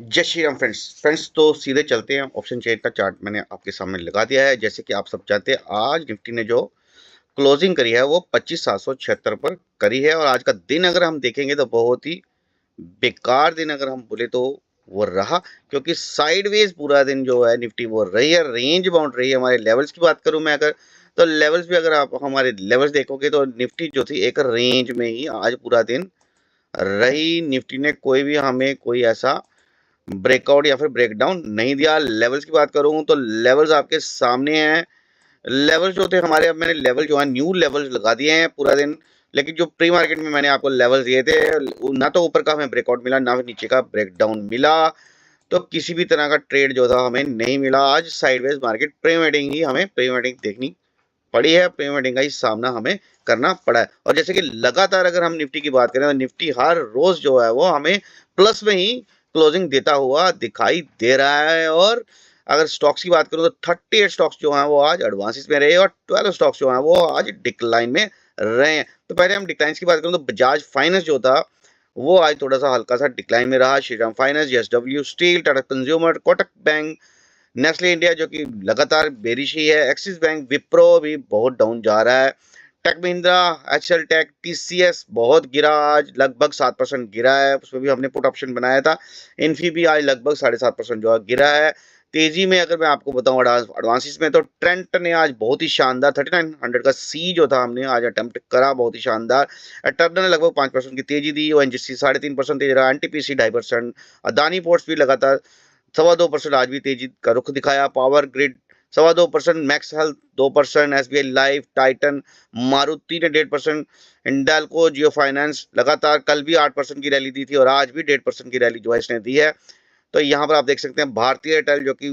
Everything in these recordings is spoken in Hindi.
जय श्री राम फ्रेंड्स तो सीधे चलते हैं। ऑप्शन चेन का चार्ट मैंने आपके सामने लगा दिया है। जैसे कि आप सब जानते हैं, आज निफ्टी ने जो क्लोजिंग करी है वो 25,776 पर करी है। और आज का दिन अगर हम देखेंगे तो बहुत ही बेकार दिन अगर हम बोले तो वो रहा, क्योंकि साइडवेज पूरा दिन जो है निफ्टी वो रही है, रेंज बाउंड रही है। हमारे लेवल्स की बात करूं मैं अगर, तो लेवल्स भी अगर आप हमारे लेवल्स देखोगे तो निफ्टी जो थी एक रेंज में ही आज पूरा दिन रही। निफ्टी ने कोई भी हमें कोई ऐसा ब्रेकआउट या फिर ब्रेकडाउन नहीं दिया। लेवल्स की बात करूं तो लेवल्स आपके सामने हैं। लेवल्स जो थे हमारे, अब मैंने लेवल जो है न्यू लेवल्स लगा दिए हैं पूरा दिन। लेकिन जो प्री मार्केट में मैंने आपको लेवल्स दिए थे, ना तो ऊपर का हमें ब्रेकआउट मिला, ना नीचे का ब्रेकडाउन मिला। तो किसी भी तरह का ट्रेड जो था हमें नहीं मिला। आज साइडवेज मार्केट प्रीमेडिंग ही हमें प्रीमेडिंग देखनी पड़ी है, प्रीमेडिंग का ही सामना हमें करना पड़ा है। और जैसे कि लगातार अगर हम निफ्टी की बात करें तो निफ्टी हर रोज जो है वो हमें प्लस में ही क्लोजिंग देता हुआ दिखाई दे रहा है। और अगर स्टॉक्स की बात करूं तो 38 स्टॉक्स जो हैं वो आज एडवांसेस में रहे और 12 स्टॉक्स जो हैं वो आज डिक्लाइन में रहे हैं। तो पहले हम डिक्लाइन की बात करूं तो बजाज फाइनेंस जो था वो आज थोड़ा सा हल्का सा डिक्लाइन में रहा। Shriram finance, JSW steel, Tata consumer, Kotak bank, Nestle India जो कि लगातार बेरिश ही है, एक्सिस बैंक, विप्रो भी बहुत डाउन जा रहा है, Tech Mahindra, HCL Tech, TCS बहुत गिरा, आज लगभग 7% गिरा है। उसमें भी हमने पुट ऑप्शन बनाया था। इन्फी भी आज लगभग 7.5% जो है गिरा है। तेजी में अगर मैं आपको बताऊं एडवांसिस में, तो ट्रेंट ने आज बहुत ही शानदार 3900 का सी जो था हमने आज अटेम्प्ट करा, बहुत ही शानदार। टर्नर ने लगभग 5% की तेजी दी। ओएनजीसी 3.5% तेज रहा, एनटीपीसी 2.5%, अदानी पोर्ट्स भी लगातार 2.25% आज भी तेजी का रुख दिखाया। Power grid 2.25%, max health 2%, SBI life, Titan, Maruti ने 1.5%, हिंडाल्को, जियो फाइनेंस लगातार कल भी 8% की रैली दी थी और आज भी 1.5% की रैली जो है इसने दी है। तो यहाँ पर आप देख सकते हैं भारतीय एयरटेल जो कि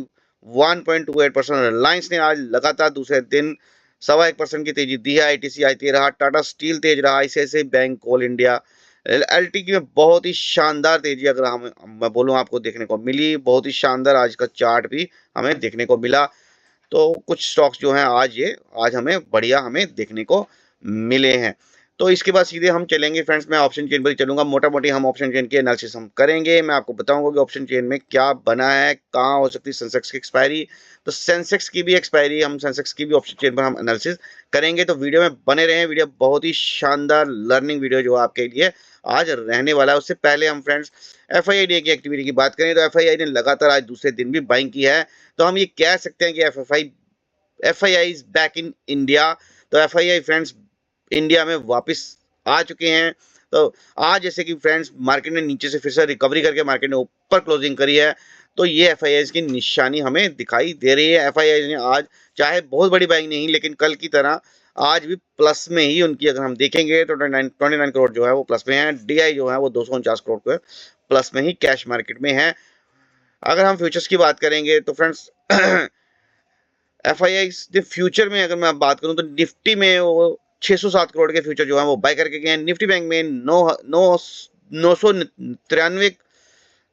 1.28%, रिलायंस ने आज लगातार दूसरे दिन 1.25% की तेजी दी है। आईटीसी आज तेज रहा, टाटा स्टील तेज रहा, आईसीआईसीआई बैंक, कोल इंडिया, एलटी की में बहुत ही शानदार तेजी अगर हम मैं बोलूं आपको देखने को मिली। बहुत ही शानदार आज का चार्ट भी हमें देखने को मिला। तो कुछ स्टॉक्स जो हैं आज हमें बढ़िया हमें देखने को मिले हैं। तो इसके बाद सीधे हम चलेंगे फ्रेंड्स, मैं ऑप्शन चेन पर ही चलूंगा। मोटा मोटी हम ऑप्शन चेन की एनालिसिस हम करेंगे। मैं आपको बताऊंगा कि ऑप्शन चेन में क्या बना है, कहाँ हो सकती है सेंसेक्स की एक्सपायरी। तो सेंसेक्स की भी एक्सपायरी, हम सेंसेक्स की भी ऑप्शन चेन पर हम एनालिसिस करेंगे। तो वीडियो में बने रहें। वीडियो बहुत ही शानदार लर्निंग वीडियो जो आपके लिए आज रहने वाला है। उससे पहले हम फ्रेंड्स एफआईआई की एक्टिविटी की बात करें तो एफआईआई ने लगातार आज दूसरे दिन भी बाइंग की है। तो हम ये कह सकते हैं कि FII is back in India. तो एफआईआई फ्रेंड्स इंडिया में वापस आ चुके हैं। तो आज जैसे कि फ्रेंड्स मार्केट ने नीचे से फिर से रिकवरी करके मार्केट ने ऊपर क्लोजिंग करी है। तो ये एफआईआई की निशानी हमें दिखाई दे रही है। एफआईआई ने आज चाहे बहुत बड़ी बाइंग नहीं, लेकिन कल की तरह आज भी प्लस में ही उनकी अगर हम देखेंगे तो 29 करोड़ जो है वो प्लस में है। डीआई जो है वो 249 करोड़ के प्लस में ही कैश मार्केट में है। अगर हम फ्यूचर्स की बात करेंगे तो फ्रेंड्स एफआईआई के फ्यूचर में अगर मैं बात करूं तो निफ्टी में वो 607 करोड़ के फ्यूचर जो है वो बाय करके गए हैं। निफ्टी बैंक में 993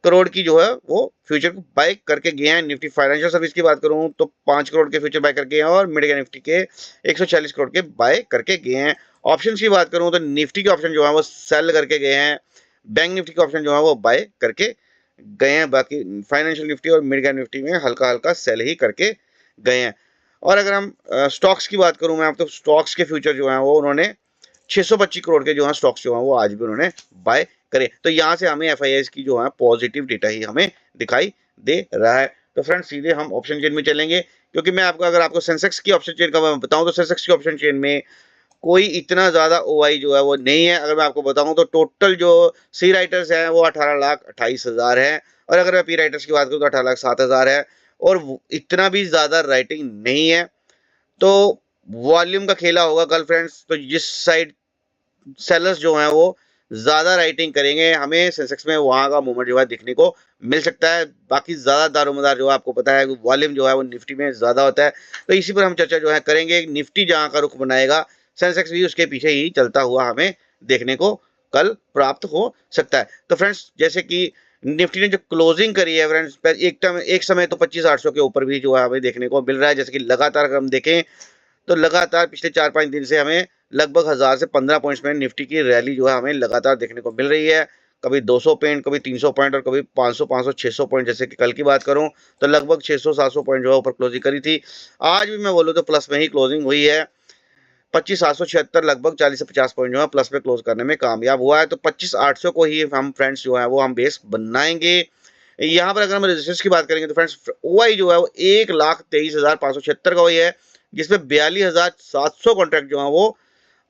करोड़ की जो है वो फ्यूचर को बाय करके गए हैं। निफ्टी फाइनेंशियल सर्विस की बात करूं तो 5 करोड़ के फ्यूचर बाय करके गए हैं और मिड कैप निफ्टी के 140 करोड़ के बाय करके गए हैं। ऑप्शन की बात करूं तो निफ्टी के ऑप्शन जो है वो सेल करके गए हैं। बैंक निफ्टी के ऑप्शन जो है वो बाय करके गए हैं। बाकी फाइनेंशियल निफ्टी और मिड कैप निफ्टी में हल्का हल्का सेल ही करके गए हैं। और अगर हम स्टॉक्स की बात करूं मैं आप, तो स्टॉक्स के फ्यूचर जो हैं वो उन्होंने 625 करोड़ के जो है स्टॉक्स जो हैं वो आज भी उन्होंने बाय करे। तो यहाँ से हमें एफआईआई की जो है पॉजिटिव डेटा ही हमें दिखाई दे रहा है। तो फ्रेंड्स सीधे हम ऑप्शन चेन में चलेंगे, क्योंकि मैं आपको अगर आपको सेंसेक्स की ऑप्शन चेन का मैं बताऊं तो सेंसेक्स की ऑप्शन चेन में कोई इतना ज्यादा ओआई जो है वो नहीं है। अगर मैं आपको बताऊं तो टोटल जो सी राइटर्स हैं वो 18,28,000 है, और अगर मैं पी राइटर्स की बात करूं तो 18,07,000 है। और इतना भी ज्यादा राइटिंग नहीं है। तो वॉल्यूम का खेला होगा कल फ्रेंड्स। तो जिस साइड सेलर्स जो हैं वो ज्यादा राइटिंग करेंगे, हमें सेंसेक्स में वहां का मूवमेंट जो है दिखने को मिल सकता है। बाकी ज्यादा दारोमदार जो है आपको पता है वॉल्यूम जो है वो निफ्टी में ज्यादा होता है। तो इसी पर हम चर्चा जो है करेंगे। निफ्टी जहां का रुख बनाएगा, सेंसेक्स भी उसके पीछे ही चलता हुआ हमें देखने को कल प्राप्त हो सकता है। तो फ्रेंड्स जैसे कि निफ्टी ने जो क्लोजिंग करी है फ्रेंड्स, एक समय तो 25,800 के ऊपर भी जो है हमें देखने को मिल रहा है। जैसे कि लगातार अगर हम देखें तो लगातार पिछले 4-5 दिन से हमें लगभग 1000 से 15 पॉइंट्स में निफ्टी की रैली जो है हमें लगातार देखने को मिल रही है। कभी 200 पॉइंट, कभी 300 पॉइंट और कभी 500 500 600 पॉइंट। जैसे कि कल की बात करूं तो लगभग 600 700 पॉइंट जो है ऊपर क्लोजिंग करी थी। आज भी मैं बोलूं तो प्लस में ही क्लोजिंग हुई है। 25,776 लगभग 40 से 50 पॉइंट जो है प्लस में क्लोज करने में कामयाब हुआ है। तो 25,800 को ही हम फ्रेंड्स जो है वो हम बेस बनाएंगे। यहाँ पर अगर हम रजिस्टर्स की बात करेंगे तो फ्रेंड्स ओआई जो है वो 1,23,576 का वही है, जिसमें 42,700 कॉन्ट्रैक्ट जो है वो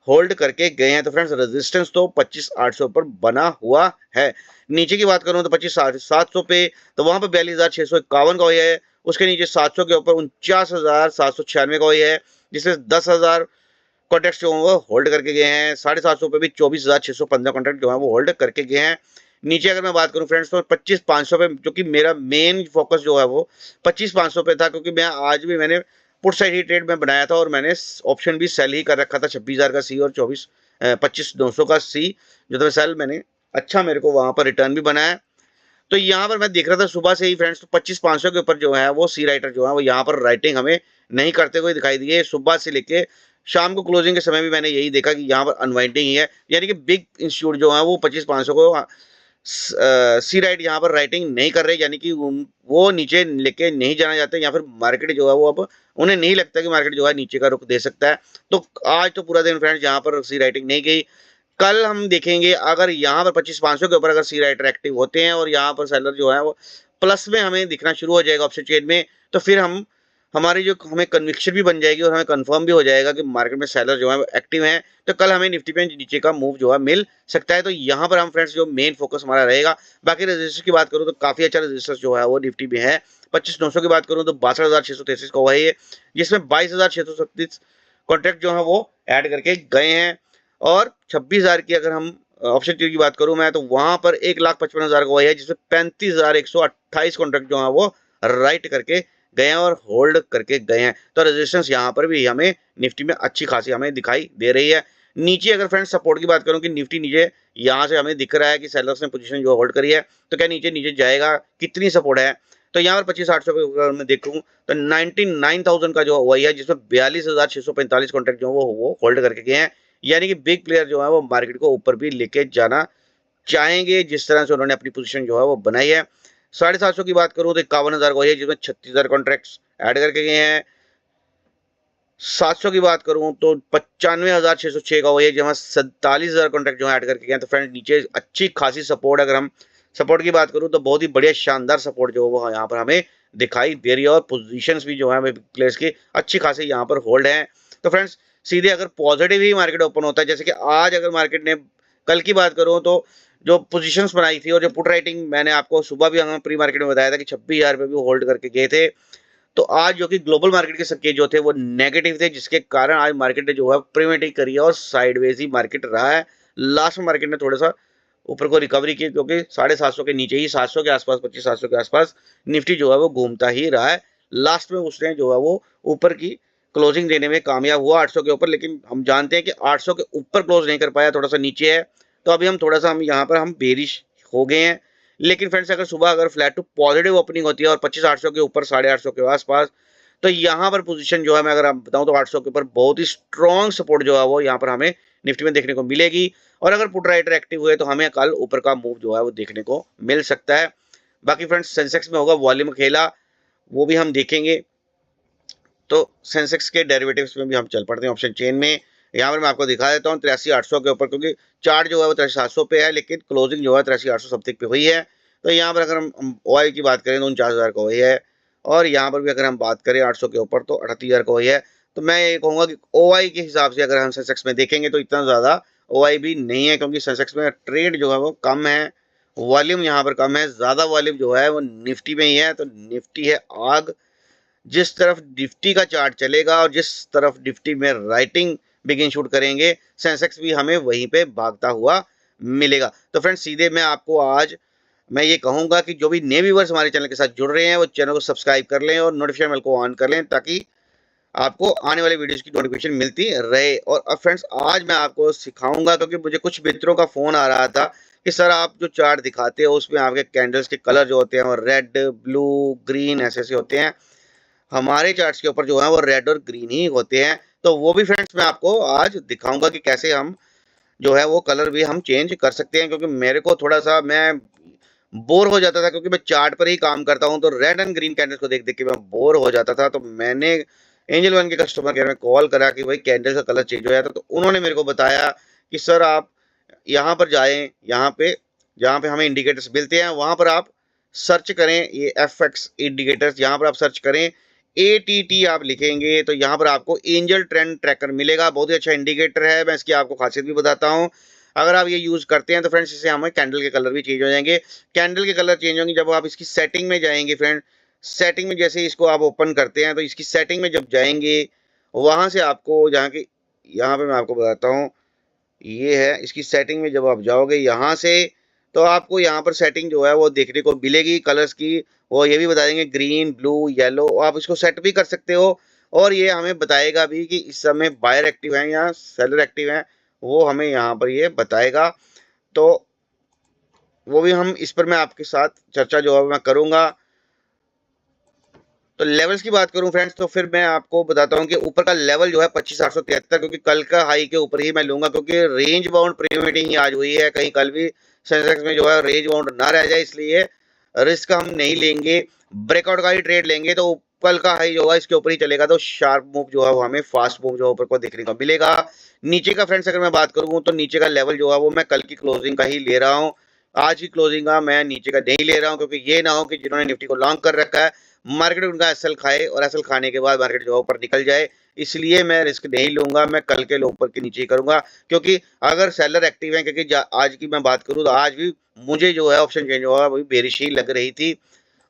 होल्ड करके गए हैं। तो फ्रेंड्स रेजिस्टेंस तो 25,800 पर बना हुआ है। नीचे की बात करूं तो 25,700 पे, तो वहां पर 42,651 का वही है। उसके नीचे 700 के ऊपर 49,796 का वही है, जिसमें 10,000 कॉन्ट्रैक्ट जो है वो होल्ड करके गए हैं। 750 पे भी 24,615 कॉन्ट्रैक्ट जो है वो होल्ड करके गए हैं। नीचे अगर मैं बात करूं फ्रेंड्स तो 25,500 पे, जो कि मेरा मेन फोकस जो है वो 25,500 पे था, क्योंकि मैं आज भी मैंने पुट साइड ही ट्रेड में बनाया था और मैंने ऑप्शन भी सेल ही कर रखा था 26,000 का सी और 25,900 का सी, जो तो सेल मैंने अच्छा मेरे को वहां पर रिटर्न भी बनाया। तो यहाँ पर मैं देख रहा था सुबह से ही फ्रेंड्स, तो 25,500 के ऊपर जो है वो सी राइटर जो है वो यहाँ पर राइटिंग हमें नहीं करते हुए दिखाई दिए। सुबह से लेके शाम को क्लोजिंग के समय भी मैंने यही देखा कि यहाँ पर अनवाइंडिंग ही है, यानी कि बिग इंस्टीट्यूट जो है वो 25,500 को सी राइट यहाँ पर राइटिंग नहीं कर रहे, यानी कि वो नीचे लेके नहीं जाना चाहते, या फिर मार्केट जो है वो अब उन्हें नहीं लगता कि मार्केट जो है नीचे का रुख दे सकता है। तो आज तो पूरा दिन फ्रेंड्स यहाँ पर सी राइटिंग नहीं गई। कल हम देखेंगे अगर यहाँ पर 25,500 के ऊपर अगर सी राइटर एक्टिव होते हैं और यहाँ पर सेलर जो है वो प्लस में हमें दिखना शुरू हो जाएगा ऑप्शन चेन में, तो फिर हम हमारी जो हमें कन्विक्शन भी बन जाएगी और हमें कंफर्म भी हो जाएगा कि मार्केट में सेलर जो है वो एक्टिव हैं। तो कल हमें निफ्टी पे नीचे का मूव जो है मिल सकता है। तो यहाँ पर हम फ्रेंड्स जो मेन फोकस हमारा रहेगा। बाकी रजिस्टर की बात करूँ तो काफी अच्छा रजिस्टर जो है वो निफ्टी में है। 25,900 की बात करूँ तो 62,633 का वही है, जिसमें 22,637 कॉन्ट्रैक्ट जो है वो ऐड करके गए हैं। और 26,000 की अगर हम ऑप्शन की बात करूं मैं, तो वहां पर 1,55,000 का वही है, जिसमें 35,128 कॉन्ट्रैक्ट जो है वो राइट करके गए हैं और होल्ड करके गए हैं। तो रेजिस्टेंस यहाँ पर भी हमें निफ्टी में अच्छी खासी हमें दिखाई दे रही है। नीचे अगर फ्रेंड्स सपोर्ट की बात करूं कि निफ्टी नीचे यहाँ से हमें दिख रहा है कि सेलर्स ने पोजीशन जो होल्ड करी है, तो क्या नीचे नीचे जाएगा, कितनी सपोर्ट है। तो यहाँ पर 25,800 पे अगर मैं देखूं तो 99,000 का जो वही है, जिसमें 42,645 कॉन्ट्रैक्ट जो वो होल्ड करके गए हैं। यानी कि बिग प्लेयर जो है वो मार्केट को ऊपर भी लेके जाना चाहेंगे, जिस तरह से उन्होंने अपनी पोजीशन जो है वो बनाई है। 750 की बात करूं तो 51,000 को है, जिसमें 36,000 कॉन्ट्रैक्ट्स ऐड करके गए हैं। 700 की बात करूं तो 95,606 का वही है, जहां 47,000 कॉन्ट्रैक्ट जो ऐड करके गए हैं। तो फ्रेंड नीचे अच्छी खासी सपोर्ट, अगर हम सपोर्ट की बात करूं तो बहुत ही बढ़िया शानदार सपोर्ट जो वो यहाँ पर हमें दिखाई दे रही है, और पोजीशंस भी जो है हमें प्लेस की अच्छी खासी यहाँ पर होल्ड है। तो फ्रेंड्स सीधे अगर पॉजिटिव ही मार्केट ओपन होता है, जैसे कि आज अगर मार्केट ने, कल की बात करूं तो जो पोजीशंस बनाई थी और जो पुट राइटिंग मैंने आपको सुबह भी हमें प्री मार्केट में बताया था कि 26,000 पे भी होल्ड करके गए थे, तो आज जो कि ग्लोबल मार्केट के संकेत जो थे वो नेगेटिव थे, जिसके कारण आज मार्केट ने जो है प्रीमेटिव करी है और साइडवेज ही मार्केट रहा है। लास्ट में मार्केट ने थोड़ा सा ऊपर को रिकवरी की, क्योंकि 750 के नीचे ही 700 के आसपास 25,700 के आसपास निफ्टी जो है वो घूमता ही रहा है। लास्ट में उसने जो है वो ऊपर की क्लोजिंग देने में कामयाब हुआ 800 के ऊपर, लेकिन हम जानते हैं कि 800 के ऊपर क्लोज नहीं कर पाया, थोड़ा सा नीचे है। तो अभी हम थोड़ा सा हम यहाँ पर हम बेरिश हो गए हैं। लेकिन फ्रेंड्स अगर सुबह अगर फ्लैट टू पॉजिटिव ओपनिंग होती है और 25,800 के ऊपर 850 के आसपास, तो यहाँ पर पोजीशन जो है मैं अगर आप बताऊं तो 800 के ऊपर बहुत ही स्ट्रॉन्ग सपोर्ट जो है वो यहाँ पर हमें निफ्टी में देखने को मिलेगी। और अगर पुट राइटर एक्टिव हुए तो हमें कल ऊपर का मूव जो है वो देखने को मिल सकता है। बाकी फ्रेंड्स सेंसेक्स में होगा वॉल्यूम खेला, वो भी हम देखेंगे। तो सेंसेक्स के डेरिवेटिव्स में भी हम चल पड़ते हैं ऑप्शन चेन में। यहाँ पर मैं आपको दिखा देता हूँ 83,800 के ऊपर, क्योंकि चार्ट जो है वो 83,700 पे है, लेकिन क्लोजिंग जो है 83,800 समथिंग पे हुई है। तो यहाँ पर अगर हम ओआई की बात करें तो 49,000 का वही है, और यहाँ पर भी अगर हम बात करें 800 के ऊपर तो 38,000 का वही है। तो मैं ये कहूँगा कि ओआई के हिसाब से अगर हम सेंसेक्स में देखेंगे तो इतना ज़्यादा ओआई भी नहीं है, क्योंकि सेंसेक्स में ट्रेड जो है वो कम है, वॉल्यूम यहाँ पर कम है। ज़्यादा वॉल्यूम जो है वो निफ्टी में ही है। तो निफ्टी है आग, जिस तरफ निफ्टी का चार्ट चलेगा और जिस तरफ निफ्टी में राइटिंग बिगिन शूट करेंगे, सेंसेक्स भी हमें वहीं पे भागता हुआ मिलेगा। तो फ्रेंड्स सीधे मैं आपको आज मैं ये कहूंगा कि जो भी नए व्यूअर्स हमारे चैनल के साथ जुड़ रहे हैं वो चैनल को सब्सक्राइब कर लें और नोटिफिकेशन बेल को ऑन कर लें, ताकि आपको आने वाले वीडियोस की नोटिफिकेशन मिलती रहे। और अब फ्रेंड्स आज मैं आपको सिखाऊंगा, क्योंकि मुझे कुछ मित्रों का फोन आ रहा था कि सर आप जो चार्ट दिखाते हो उसमें आपके कैंडल्स के कलर जो होते हैं वो रेड, ब्लू, ग्रीन ऐसे ऐसे होते हैं। हमारे चार्ट्स के ऊपर जो है वो रेड और ग्रीन ही होते हैं। तो वो भी फ्रेंड्स मैं आपको आज दिखाऊंगा कि कैसे हम जो है वो कलर भी हम चेंज कर सकते हैं, क्योंकि मेरे को थोड़ा सा मैं बोर हो जाता था, क्योंकि मैं चार्ट पर ही काम करता हूं, तो रेड एंड ग्रीन कैंडल्स को देख देख के मैं बोर हो जाता था। तो मैंने एंजल वन के कस्टमर केयर में कॉल करा कि भाई कैंडल का कलर चेंज हो जाता, तो उन्होंने मेरे को बताया कि सर आप यहाँ पर जाएं, यहाँ पे जहाँ पे हमें इंडिकेटर्स मिलते हैं वहां पर आप सर्च करें, ये FX इंडिकेटर्स, यहाँ पर आप सर्च करें, ATT आप लिखेंगे तो यहाँ पर आपको एंजल ट्रेंड ट्रैकर मिलेगा। बहुत ही अच्छा इंडिकेटर है, मैं इसकी आपको खासियत भी बताता हूँ। अगर आप ये यूज करते हैं तो फ्रेंड्स इससे हमें कैंडल के कलर भी चेंज हो जाएंगे। कैंडल के कलर चेंज होंगे जब आप इसकी सेटिंग में जाएंगे फ्रेंड। सेटिंग में जैसे इसको आप ओपन करते हैं तो इसकी सेटिंग में जब जाएंगे, वहां से आपको जहाँ की, यहाँ पे मैं आपको बताता हूँ, ये है इसकी सेटिंग में जब आप जाओगे यहाँ से, तो आपको यहाँ पर सेटिंग जो है वो देखने को मिलेगी कलर्स की। वो ये भी बता देंगे ग्रीन, ब्लू, येलो, आप इसको सेट भी कर सकते हो। और ये हमें बताएगा भी कि इस समय बायर एक्टिव है या सेलर एक्टिव है, वो हमें यहाँ पर ये बताएगा। तो वो भी हम इस पर मैं आपके साथ चर्चा जो है मैं करूंगा। तो लेवल्स की बात करूं फ्रेंड्स, तो फिर मैं आपको बताता हूं कि ऊपर का लेवल जो है 25,873, क्योंकि कल का हाई के ऊपर ही मैं लूंगा, क्योंकि रेंज बाउंड प्रीमियम मीटिंग ही आज हुई है, कहीं कल भी सेंसेक्स में जो है रेंज बाउंड ना रह जाए, इसलिए रिस्क हम नहीं लेंगे। ब्रेकआउट का ही ट्रेड लेंगे, तो कल का हाई जो है इसके ऊपर ही चलेगा, तो शार्प मूव जो है वो हमें फास्ट मूव जो है ऊपर को देखने को मिलेगा। नीचे का फ्रेंड्स अगर मैं बात करूं तो नीचे का लेवल जो है वो मैं कल की क्लोजिंग का ही ले रहा हूँ, आज की क्लोजिंग का मैं नीचे का नहीं ले रहा हूँ, क्योंकि ये ना हो कि जिन्होंने निफ्टी को लॉन्ग कर रखा है मार्केट उनका एसएल खाए और एसएल खाने के बाद मार्केट जो है ऊपर निकल जाए, इसलिए मैं रिस्क नहीं लूंगा। मैं कल के लो ऊपर के नीचे ही करूंगा, क्योंकि अगर सेलर एक्टिव है, क्योंकि आज की मैं बात करूं तो आज भी मुझे जो है ऑप्शन चेंज हुआ वही बेरिश ही लग रही थी,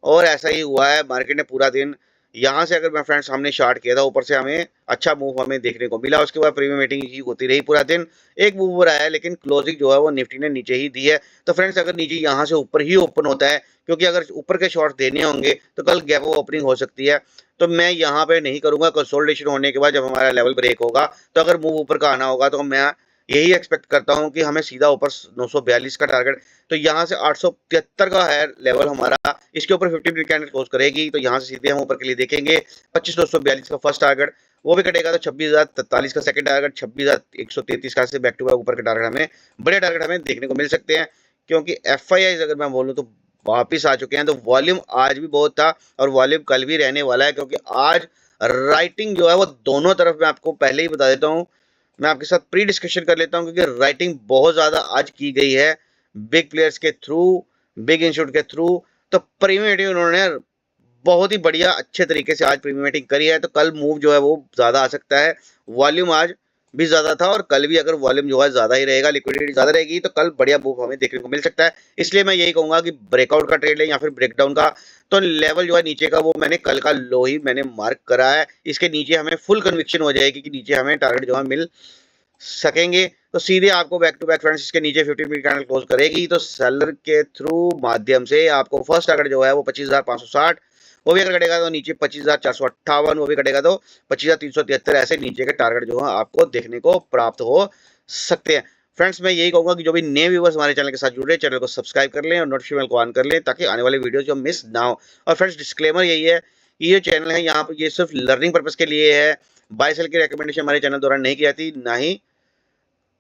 और ऐसा ही हुआ है। मार्केट ने पूरा दिन यहाँ से अगर मैं फ्रेंड्स हमने शार्ट किया था, ऊपर से हमें अच्छा मूव हमें देखने को मिला, उसके बाद प्रीमियम मीटिंग ही होती रही पूरा दिन, एक मूव आया है, लेकिन क्लोजिंग जो है वो निफ्टी ने नीचे ही दी है। तो फ्रेंड्स अगर नीचे यहाँ से ऊपर ही ओपन होता है, क्योंकि अगर ऊपर के शॉर्ट देने होंगे तो कल गैप ओपनिंग हो सकती है, तो मैं यहाँ पे नहीं करूंगा। कंसोलिडेशन होने के बाद जब हमारा लेवल ब्रेक होगा, तो अगर मूव ऊपर का आना होगा तो मैं यही एक्सपेक्ट करता हूँ कि हमें सीधा ऊपर 942 का टारगेट, तो यहाँ से 873 का है लेवल हमारा, इसके ऊपर 50 मिनट कैंडल क्लोज करेगी, तो यहाँ से सीधे हम ऊपर के लिए देखेंगे 25,242 का फर्स्ट टारगेट, वो भी कटेगा तो 26,043 का सेकंड टारगेट, 26,133 का से बैक टू बैक ऊपर के टारगेट हमें, बड़े टारगेट हमें देखने को मिल सकते हैं। क्योंकि FIIs अगर मैं बोलूँ तो वापिस आ चुके हैं, तो वॉल्यूम आज भी बहुत था और वॉल्यूम कल भी रहने वाला है, क्योंकि आज राइटिंग जो है वो दोनों तरफ, मैं आपको पहले ही बता देता हूँ, मैं आपके साथ प्री डिस्कशन कर लेता हूँ, क्योंकि राइटिंग बहुत ज्यादा आज की गई है बिग प्लेयर्स के थ्रू, बिग इंस्टीट्यूट के थ्रू। तो प्रीमियम मीटिंग उन्होंने बहुत ही बढ़िया अच्छे तरीके से आज प्रीमियम मीटिंग करी है, तो कल मूव जो है वो ज्यादा आ सकता है। वॉल्यूम आज भी ज्यादा था और कल भी अगर वॉल्यूम जो है ज्यादा ही रहेगा, लिक्विडिटी ज्यादा रहेगी, तो कल बढ़िया मूव हमें देखने को मिल सकता है। इसलिए मैं यही कहूंगा कि ब्रेकआउट का ट्रेड लें या फिर ब्रेकडाउन का। तो लेवल जो है नीचे का वो मैंने कल का लो ही मैंने मार्क करा है, इसके नीचे हमें फुल कन्विक्शन हो जाएगी कि नीचे हमें टारगेट जो है मिल सकेंगे, तो सीधे आपको बैक टू बैक फ्रेंड्स इसके नीचे 50 मिनट कैंडल क्लोज करेगी, तो सेलर के थ्रू माध्यम से आपको फर्स्ट टारगेट जो है वो 25,560, वो भी अगर कटेगा तो नीचे 25,458, वो भी कटेगा तो 25,373, ऐसे नीचे के टारगेट जो है आपको देखने को प्राप्त हो सकते हैं। फ्रेंड्स मैं यही कहूंगा कि जो भी नए व्यूवर्स हमारे चैनल के साथ जुड़ रहे हैं, चैनल को सब्सक्राइब कर लें और नोटिफिकेशन को ऑन कर लें, ताकि आने वाले वीडियो जो मिस ना हो। और फ्रेंड्स डिस्क्लेमर यही है कि ये चैनल है यहाँ पर ये सिर्फ लर्निंग पर्पज के लिए है, बाय सेल की रिकमेंडेशन हमारे चैनल द्वारा नहीं की जाती, ना ही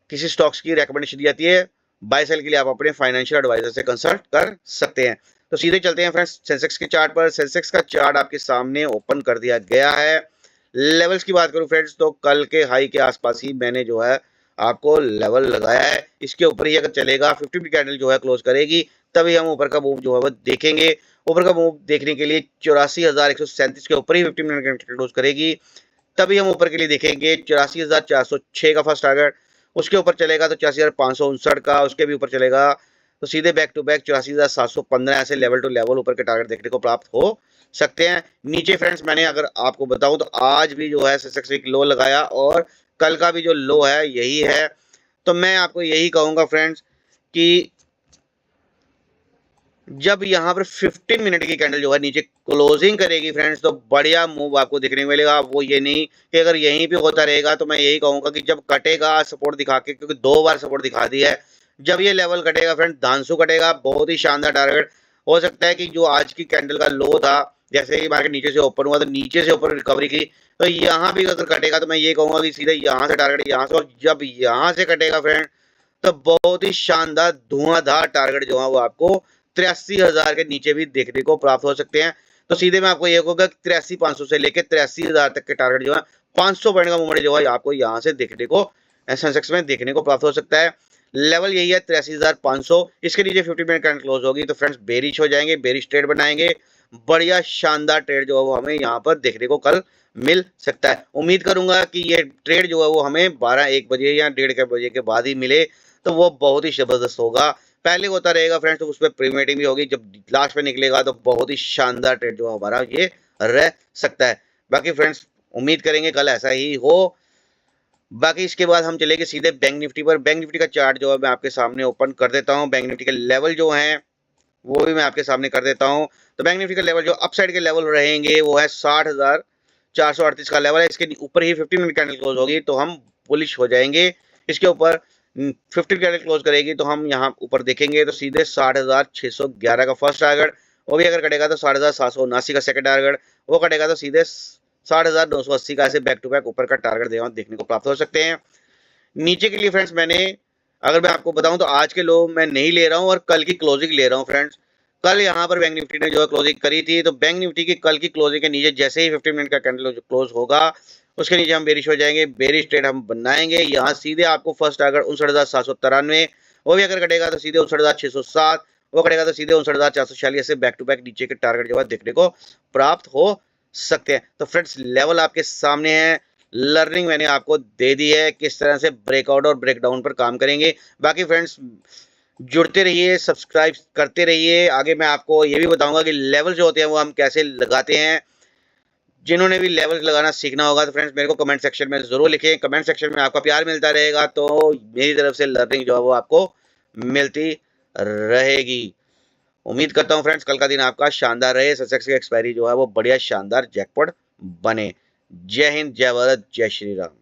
किसी स्टॉक्स की रिकमेंडेशन दी जाती है। बाय सेल के लिए आप अपने फाइनेंशियल एडवाइजर से कंसल्ट कर सकते हैं। तो सीधे चलते हैं फ्रेंड्स सेंसेक्स के चार्ट पर। सेंसेक्स का चार्ट आपके सामने ओपन कर दिया गया है। लेवल्स की बात करूं फ्रेंड्स, तो कल के हाई के आसपास ही मैंने जो है आपको लेवल लगाया है, इसके ऊपर ही अगर चलेगा 50 कैंडल जो है क्लोज करेगी, तभी हम ऊपर का मूव जो है वो देखेंगे। ऊपर का मूव देखने के लिए 84,137 के ऊपर ही 50 मिनट कैंडल क्लोज करेगी, तभी हम ऊपर के लिए देखेंगे 84,406 का फर्स्ट टारगेट, उसके ऊपर चलेगा तो 84,559 का, उसके भी ऊपर चलेगा तो सीधे बैक टू बैक 84,715, ऐसे लेवल टू लेवल ऊपर के टारगेट देखने को प्राप्त हो सकते हैं। नीचे फ्रेंड्स मैंने अगर आपको बताऊं तो आज भी जो है सेंसेक्स एक लो लगाया और कल का भी जो लो है यही है। तो मैं आपको यही कहूंगा फ्रेंड्स कि जब यहाँ पर 50 मिनट की कैंडल जो है नीचे क्लोजिंग करेगी फ्रेंड्स, तो बढ़िया मूव आपको देखने को मिलेगा। वो ये नहीं कि अगर यहीं पे होता रहेगा, तो मैं यही कहूंगा कि जब कटेगा सपोर्ट दिखा के, क्योंकि 2 बार सपोर्ट दिखा दिया है, जब ये लेवल कटेगा फ्रेंड धांसू कटेगा, बहुत ही शानदार टारगेट हो सकता है कि जो आज की कैंडल का लो था, जैसे ही मार्केट नीचे से ओपन हुआ तो नीचे से ऊपर रिकवरी की, तो यहाँ भी अगर कटेगा तो मैं ये कहूंगा कि सीधे यहाँ से टारगेट यहाँ से, और जब यहाँ से कटेगा फ्रेंड तो बहुत ही शानदार धुआंधार टारगेट जो है वो आपको 83,000 के नीचे भी देखने को प्राप्त हो सकते हैं। तो सीधे मैं आपको ये कहूंगा 83,500 से लेकर 83,000 तक के टारगेट जो है 500 पॉइंट का मूवमेंट जो है आपको यहाँ से देखने को सेंसेक्स में देखने को प्राप्त हो सकता है। लेवल यही है 83,500। इसके नीचे 50 मिनट करंट क्लोज होगी तो फ्रेंड्स बेरिश हो जाएंगे, बेरिश ट्रेड बनाएंगे। बढ़िया शानदार ट्रेड जो है वो हमें यहाँ पर देखने को कल मिल सकता है। उम्मीद करूंगा कि ये ट्रेड जो है वो हमें 12-1 बजे या 1:30 बजे के बाद ही मिले तो वो बहुत ही जबरदस्त होगा। पहले होता रहेगा फ्रेंड्स तो उसमें प्रीमियम भी होगी, जब लास्ट में निकलेगा तो बहुत ही शानदार ट्रेड जो हमारा ये रह सकता है। बाकी फ्रेंड्स उम्मीद करेंगे कल ऐसा ही हो। बाकी इसके बाद हम चलेंगे सीधे बैंक निफ्टी पर। बैंक निफ्टी का चार्ट जो है मैं आपके सामने ओपन कर देता हूँ। बैंक निफ्टी के लेवल जो हैं वो भी मैं आपके सामने कर देता हूँ। तो बैंक निफ्टी का लेवल जो अपसाइड के लेवल रहेंगे वो है 60,438 का लेवल है। इसके ऊपर ही 15 मिनट कैंडल क्लोज होगी तो हम बुलिश हो जाएंगे। इसके ऊपर 50 कैंडल क्लोज करेगी तो हम यहाँ ऊपर देखेंगे तो सीधे 60,611 का फर्स्ट टारगेट, वो भी अगर कटेगा तो 60,779 का सेकंड टारगेट, वो कटेगा तो सीधे 60,980 का ऐसे बैक टू बैक ऊपर का टारगेट देखने को प्राप्त हो सकते हैं। नीचे के लिए फ्रेंड्स अगर मैं आपको बताऊं तो आज के लो मैं नहीं ले रहा हूं और कल की क्लोजिंग ले रहा हूं फ्रेंड्स। कल यहां पर बैंक निफ्टी ने जो है क्लोजिंग करी थी तो बैंक निफ्टी की कल की क्लोजिंग के नीचे जैसे ही 15 मिनट का कैंडल क्लोज होगा उसके नीचे हम बेरिश हो जाएंगे, बेरिश ट्रेड हम बनाएंगे। यहाँ सीधे आपको फर्स्ट टारगेट 59,793, वो भी अगर कटेगा तो सीधे 59,607, वो कटेगा तो सीधे 59,446 से बैक टू बैक नीचे के टारगेट जो है देखने को प्राप्त हो सकते हैं। तो फ्रेंड्स लेवल आपके सामने है, लर्निंग मैंने आपको दे दी है किस तरह से ब्रेकआउट और ब्रेकडाउन पर काम करेंगे। बाकी फ्रेंड्स जुड़ते रहिए, सब्सक्राइब करते रहिए। आगे मैं आपको ये भी बताऊंगा कि लेवल जो होते हैं वो हम कैसे लगाते हैं। जिन्होंने भी लेवल लगाना सीखना होगा तो फ्रेंड्स मेरे को कमेंट सेक्शन में जरूर लिखें। कमेंट सेक्शन में आपका प्यार मिलता रहेगा तो मेरी तरफ से लर्निंग जो है वो आपको मिलती रहेगी। उम्मीद करता हूँ फ्रेंड्स कल का दिन आपका शानदार रहे, ससेक्स की एक्सपायरी जो है वो बढ़िया शानदार जैकपॉट बने। जय हिंद, जय भारत, जय श्री राम।